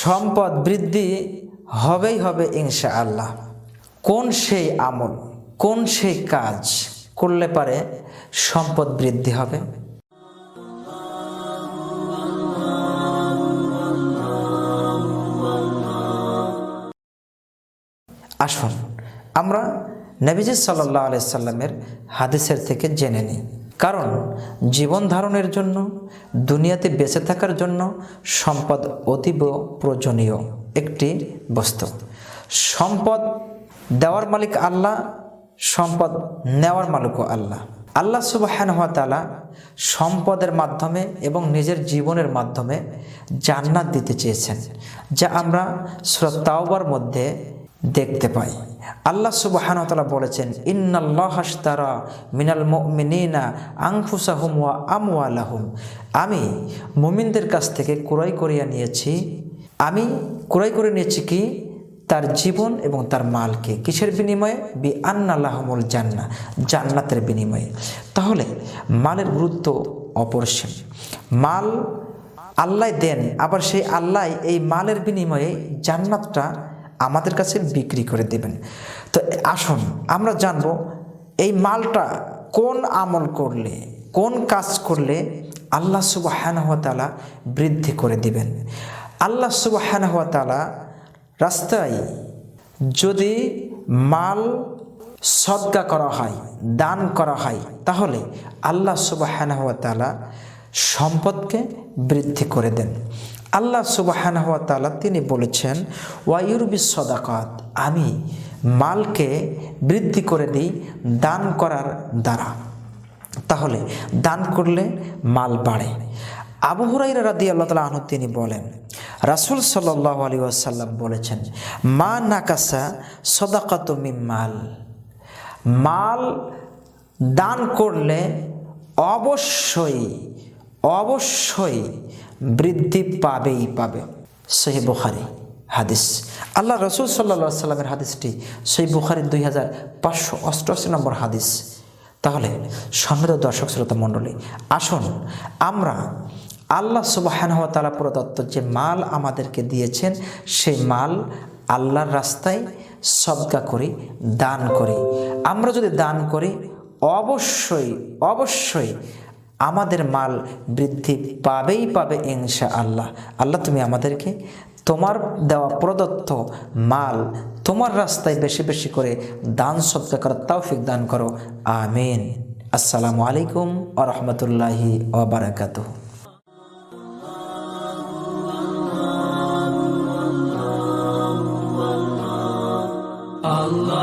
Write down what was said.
সম্পদ বৃদ্ধি হবেই হবে ইনশাআল্লাহ। কোন সেই আমল, কোন সেই কাজ করলে পারে সম্পদ বৃদ্ধি হবে? আসুন আমরা নবীজি সাল্লাল্লাহু আলাইহি সাল্লামের হাদিসের থেকে জেনে নিই। কারণ জীবন ধারণের জন্য, দুনিয়াতে বেঁচে থাকার জন্য সম্পদ অতীব প্রয়োজনীয় একটি বস্তু। সম্পদ দেওয়ার মালিক আল্লাহ, সম্পদ নেওয়ার মালিকও আল্লাহ। আল্লাহ সুবহানাহু ওয়া তাআলা সম্পদের মাধ্যমে এবং নিজের জীবনের মাধ্যমে জান্নাত দিতে চেয়েছেন, যা আমরা সূরা তাওবার মধ্যে দেখতে পাই। আল্লাহ সুবহানাহু ওয়া তাআলা বলেছেন, ইন্নাল্লাহা আশতারা মিনাল মুমিনিনা আনফুসাহুম ওয়া আমওয়ালাহুম। আমি মুমিনদের কাছ থেকে ক্রয় করে নিয়েছি কি? তার জীবন এবং তার মালকে। কিসের বিনিময়ে? বি আন্না লাহুমুল জান্নাহ, জান্নাতের বিনিময়ে। তাহলে মালের গুরুত্ব অপরিসীম। মাল আল্লাহ দেন, আবার সেই আল্লাহ এই মালের বিনিময়ে জান্নাতটা আমাদের কাছে বিক্রি করে দেবেন। তো আসুন আমরা জানব এই মালটা কোন আমল করলে, কোন কাজ করলে আল্লাহ সুবহানাহু ওয়া তাআলা বৃদ্ধি করে দিবেন। আল্লাহ সুবহানাহু ওয়া তাআলা রাস্তায় যদি মাল সদকা করা হয়, দান করা হয়, তাহলে আল্লাহ সুবহানাহু ওয়া তাআলা সম্পদকে বৃদ্ধি করে দেন। আল্লাহ সুবহানাহু ওয়া তাআলা তিনি বলেছেন, ওয়ায়ুরবিস সাদাকাত, আমি মালকে বৃদ্ধি করে দিই দান করার দ্বারা। তাহলে দান করলে মাল বাড়ে। আবু হুরায়রা রাদিয়াল্লাহু তাআলা আনহু তিনি বলেন, রাসূল সাল্লাল্লাহু আলাইহি ওয়াসাল্লাম বলেছেন, মা নাকাসা সাদাকাতু মিন মাল। মাল দান করলে অবশ্যই বৃদ্ধি পাবেই পাবে। সহিহ বুখারী হাদিস। আল্লাহ রাসূল সাল্লাল্লাহু আলাইহি ওয়াসাল্লামের হাদিসটি সহিহ বুখারীর 2588 নম্বর হাদিস। তাহলে সম্মানিত দর্শক শ্রোতা মণ্ডলী, আসুন আমরা আল্লাহ সুবহানাহু ওয়া তাআলা প্রদত্ত যে মাল আমাদেরকে দিয়েছেন, সেই মাল আল্লাহর রাস্তায় সদকা করি, দান করি। আমরা যদি দান করি অবশ্যই আমাদের মাল বৃদ্ধি পাবেই পাবে ইনশাআল্লাহ। আল্লাহ তুমি আমাদেরকে তোমার দেওয়া প্রদত্ত মাল তোমার রাস্তায় বেশি বেশি করে দান সদকা করার তৌফিক দান করো। আমিন। আসসালামু আলাইকুম ওয়া রাহমাতুল্লাহি ওয়া বারাকাতুহু।